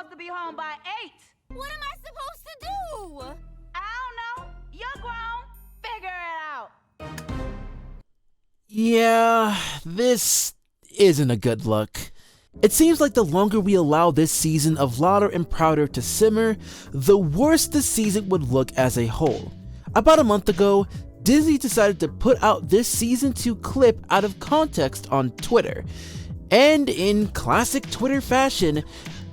supposed to be home by 8. What am I supposed to do? I don't know. You're grown. Figure it out. Yeah, this isn't a good look. It seems like the longer we allow this season of Louder and Prouder to simmer, the worse the season would look as a whole. About a month ago, Disney decided to put out this season 2 clip out of context on Twitter. And in classic Twitter fashion,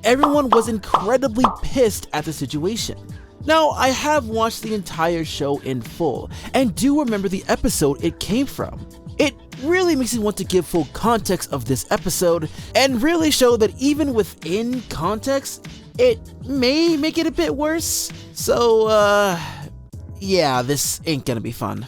everyone was incredibly pissed at the situation. Now, I have watched the entire show in full, and do remember the episode it came from. It really makes me want to give full context of this episode, and really show that even within context, it may make it a bit worse. So, yeah, this ain't gonna be fun.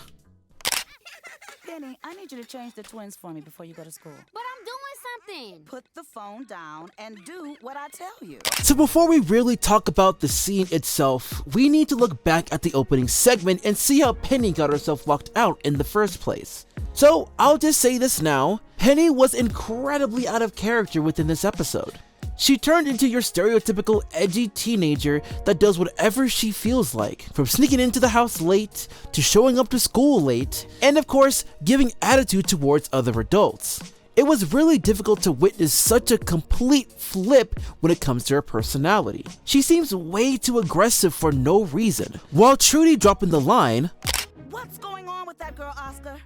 Penny, I need you to change the twins for me before you go to school. But I'm doing something. Put the phone down and do what I tell you. So before we really talk about the scene itself, we need to look back at the opening segment and see how Penny got herself locked out in the first place. So I'll just say this now, Penny was incredibly out of character within this episode. She turned into your stereotypical edgy teenager that does whatever she feels like, from sneaking into the house late, to showing up to school late, and of course, giving attitude towards other adults. It was really difficult to witness such a complete flip when it comes to her personality. She seems way too aggressive for no reason, while Trudy dropping the line, What's going on with that girl, Oscar?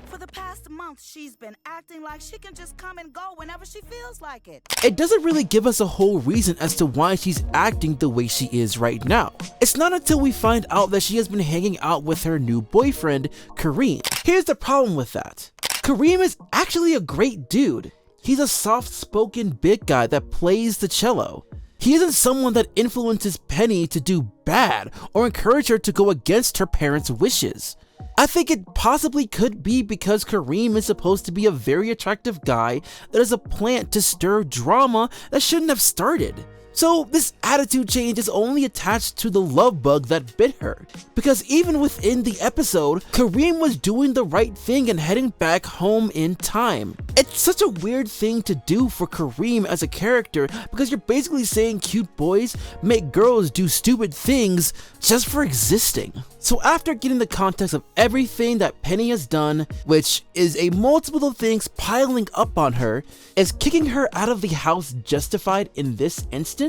For the past month, she's been acting like she can just come and go whenever she feels like it. it doesn't really give us a whole reason as to why she's acting the way she is right now. It's not until we find out that she has been hanging out with her new boyfriend, Kareem. Here's the problem with that. Kareem is actually a great dude. He's a soft-spoken big guy that plays the cello. He isn't someone that influences Penny to do bad or encourage her to go against her parents' wishes. I think it possibly could be because Kareem is supposed to be a very attractive guy that is a plant to stir drama that shouldn't have started. So this attitude change is only attached to the love bug that bit her, because even within the episode, Kareem was doing the right thing and heading back home in time. It's such a weird thing to do for Kareem as a character, because you're basically saying cute boys make girls do stupid things just for existing. So after getting the context of everything that Penny has done, which is a multiple of things piling up on her, is kicking her out of the house justified in this instance?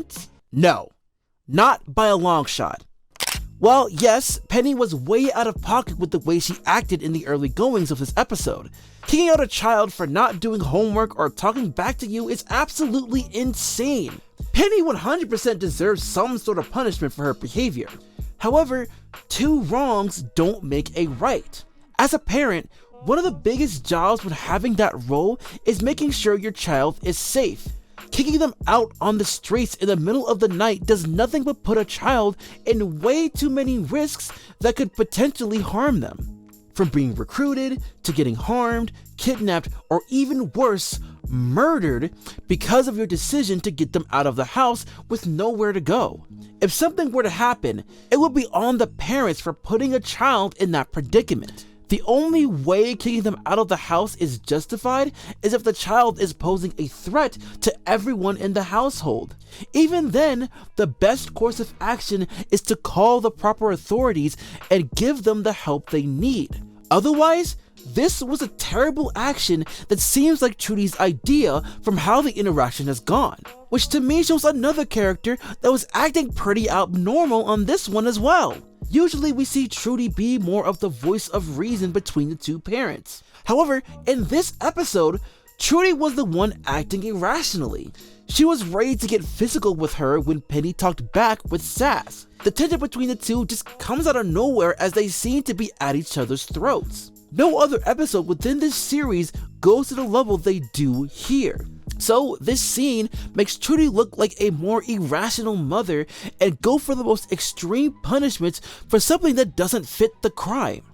No, not by a long shot. While yes, Penny was way out of pocket with the way she acted in the early goings of this episode, kicking out a child for not doing homework or talking back to you is absolutely insane. Penny 100% deserves some sort of punishment for her behavior. However, two wrongs don't make a right. As a parent, one of the biggest jobs when having that role is making sure your child is safe. Kicking them out on the streets in the middle of the night does nothing but put a child in way too many risks that could potentially harm them. From being recruited, to getting harmed, kidnapped, or even worse, murdered because of your decision to get them out of the house with nowhere to go. If something were to happen, it would be on the parents for putting a child in that predicament. The only way kicking them out of the house is justified is if the child is posing a threat to everyone in the household. Even then, the best course of action is to call the proper authorities and give them the help they need. Otherwise, this was a terrible action that seems like Trudy's idea from how the interaction has gone, which to me shows another character that was acting pretty abnormal on this one as well. Usually we see Trudy be more of the voice of reason between the two parents. However, in this episode, Trudy was the one acting irrationally. She was ready to get physical with her when Penny talked back with sass. The tension between the two just comes out of nowhere as they seem to be at each other's throats. No other episode within this series goes to the level they do here. So this scene makes Trudy look like a more irrational mother and go for the most extreme punishments for something that doesn't fit the crime.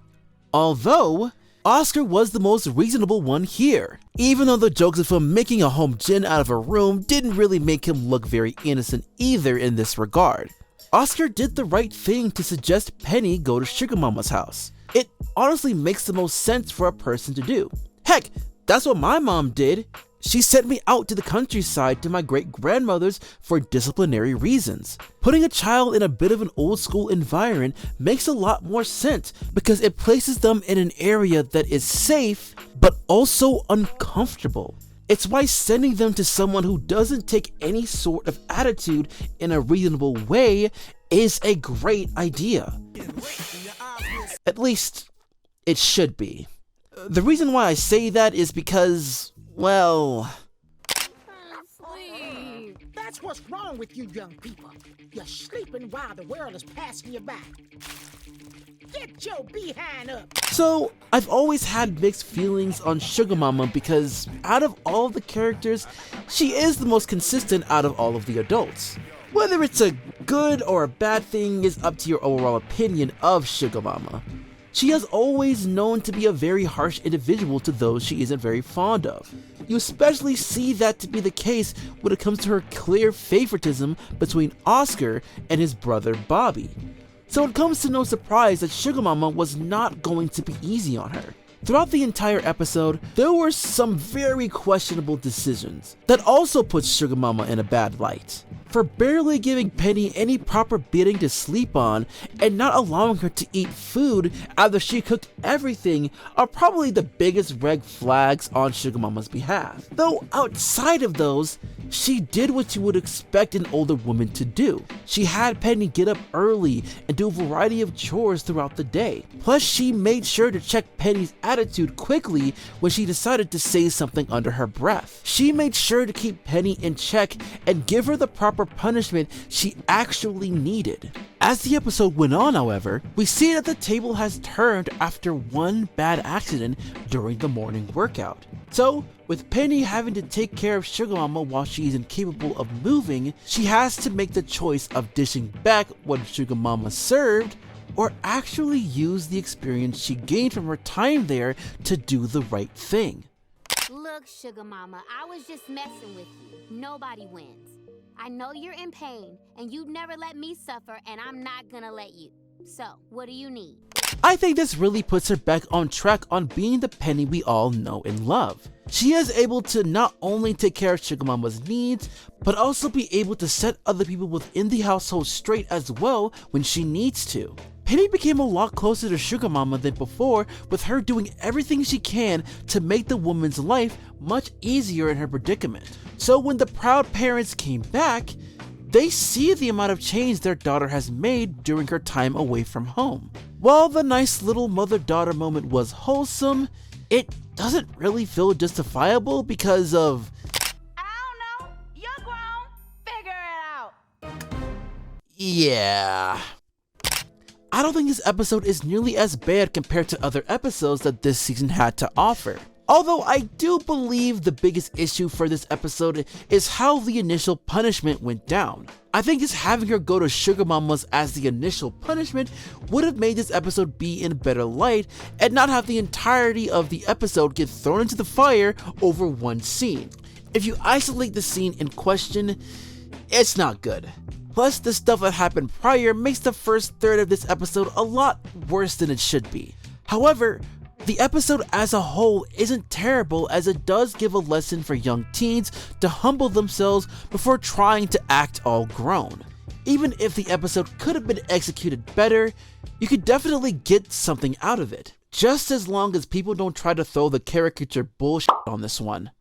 Although, Oscar was the most reasonable one here, even though the jokes of him making a home gym out of a room didn't really make him look very innocent either in this regard. Oscar did the right thing to suggest Penny go to Suga Mama's house. It honestly makes the most sense for a person to do. Heck, that's what my mom did. She sent me out to the countryside to my great-grandmother's for disciplinary reasons. Putting a child in a bit of an old-school environment makes a lot more sense because it places them in an area that is safe but also uncomfortable. It's why sending them to someone who doesn't take any sort of attitude in a reasonable way is a great idea. At least, it should be. The reason why I say that is because, well... That's what's wrong with you young people. You're sleeping while the world is passing you by. Get your behind up! So, I've always had mixed feelings on Suga Mama because out of all the characters, she is the most consistent out of all of the adults. Whether it's a good or a bad thing is up to your overall opinion of Suga Mama. She has always known to be a very harsh individual to those she isn't very fond of. You especially see that to be the case when it comes to her clear favoritism between Oscar and his brother Bobby. So it comes to no surprise that Suga Mama was not going to be easy on her. Throughout the entire episode, there were some very questionable decisions that also put Suga Mama in a bad light. For barely giving Penny any proper bedding to sleep on and not allowing her to eat food after she cooked everything are probably the biggest red flags on Suga Mama's behalf. Though outside of those, she did what you would expect an older woman to do. She had Penny get up early and do a variety of chores throughout the day. Plus, she made sure to check Penny's attitude quickly when she decided to say something under her breath. She made sure to keep Penny in check and give her the proper punishment she actually needed. As the episode went on, however, we see that the table has turned after one bad accident during the morning workout. So, with Penny having to take care of Suga Mama while she is incapable of moving, she has to make the choice of dishing back what Suga Mama served or actually use the experience she gained from her time there to do the right thing. Look, Suga Mama, I was just messing with you. Nobody wins. I know you're in pain, and you'd never let me suffer, and I'm not gonna let you. So, what do you need? I think this really puts her back on track on being the Penny we all know and love. She is able to not only take care of Suga Mama's needs, but also be able to set other people within the household straight as well when she needs to. Penny became a lot closer to Suga Mama than before, with her doing everything she can to make the woman's life much easier in her predicament. So when the proud parents came back, they see the amount of change their daughter has made during her time away from home. While the nice little mother-daughter moment was wholesome, it doesn't really feel justifiable because of... I don't know. You're grown. Figure it out. Yeah. I don't think this episode is nearly as bad compared to other episodes that this season had to offer. Although I do believe the biggest issue for this episode is how the initial punishment went down. I think just having her go to Suga Mama's as the initial punishment would have made this episode be in a better light and not have the entirety of the episode get thrown into the fire over one scene. If you isolate the scene in question, it's not good. Plus, the stuff that happened prior makes the first third of this episode a lot worse than it should be. However, the episode as a whole isn't terrible, as it does give a lesson for young teens to humble themselves before trying to act all grown. Even if the episode could have been executed better, you could definitely get something out of it, just as long as people don't try to throw the caricature bullshit on this one.